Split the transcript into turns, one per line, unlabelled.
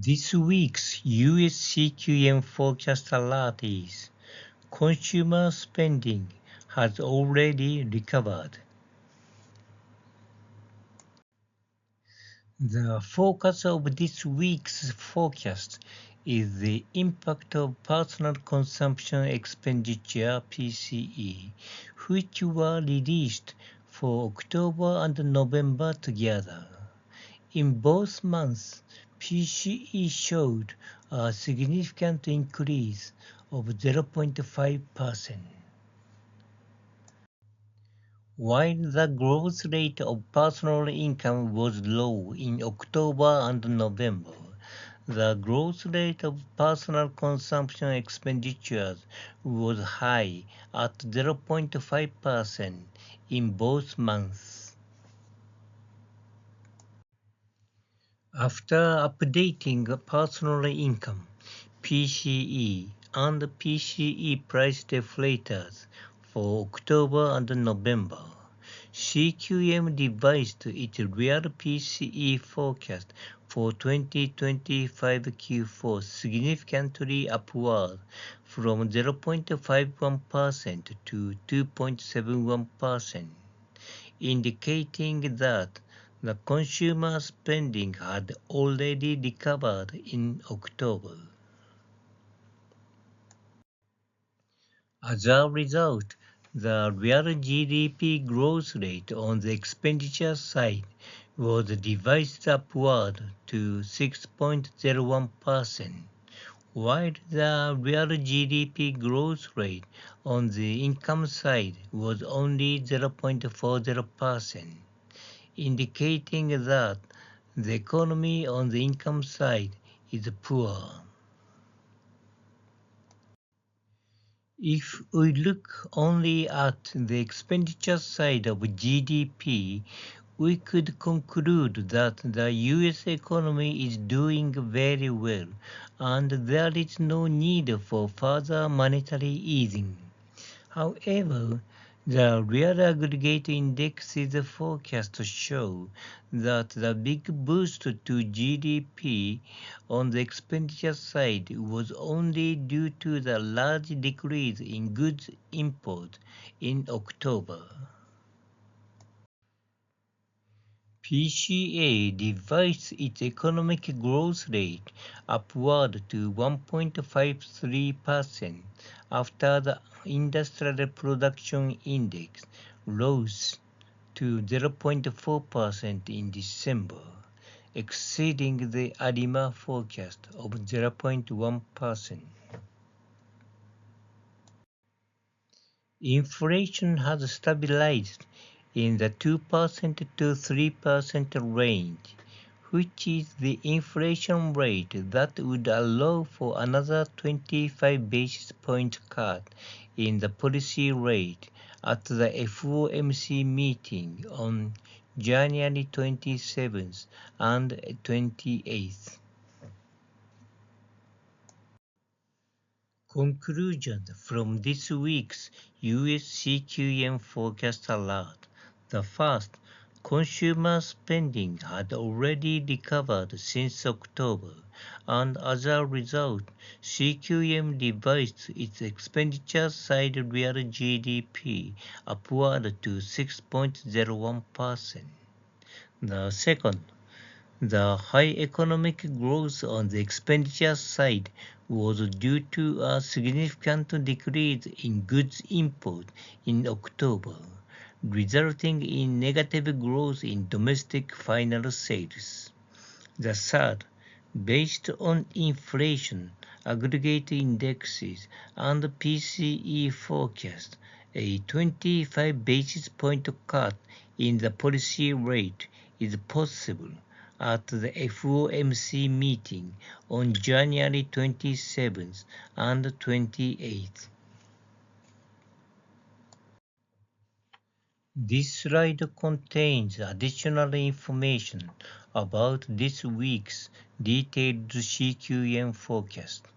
This week's US CQM forecast alert is consumer spending has already recovered. The focus of this week's forecast is the impact of personal consumption expenditure (PCE), which were released for October and November together. In both months, PCE showed a significant increase of 0.5%. While the growth rate of personal income was low in October and November, the growth rate of personal consumption expenditures was high at 0.5% in both months. After updating personal income, PCE and PCE price deflators for October and November, CQM revised its real PCE forecast for 2025 Q4 significantly upward from 0.51% to 2.71%, indicating that the consumer spending had already recovered in October. As a result, the real GDP growth rate on the expenditure side was revised upward to 6.01%, while the real GDP growth rate on the income side was only 0.40%, indicating that the economy on the income side is poor. If we look only at the expenditure side of GDP, we could conclude that the US economy is doing very well and there is no need for further monetary easing. However, the real aggregate indexes forecast show that the big boost to GDP on the expenditure side was only due to the large decrease in goods import in October. PCA revised its economic growth rate upward to 1.53% after the Industrial Production Index rose to 0.4% in December, exceeding the ADIMA forecast of 0.1%. Inflation has stabilized in the 2% to 3% range, which is the inflation rate that would allow for another 25 basis point cut in the policy rate at the FOMC meeting on January 27th and 28th. Conclusion from this week's US CQM forecast alert. The first, consumer spending had already recovered since October, and as a result, CQM revised its expenditure side real GDP upward to 6.01%. The second, the high economic growth on the expenditure side was due to a significant decrease in goods import in October, resulting in negative growth in domestic final sales. The third, based on inflation, aggregate indexes, and PCE forecast, a 25 basis point cut in the policy rate is possible at the FOMC meeting on January 27th and 28th. This slide contains additional information about this week's detailed CQM forecast.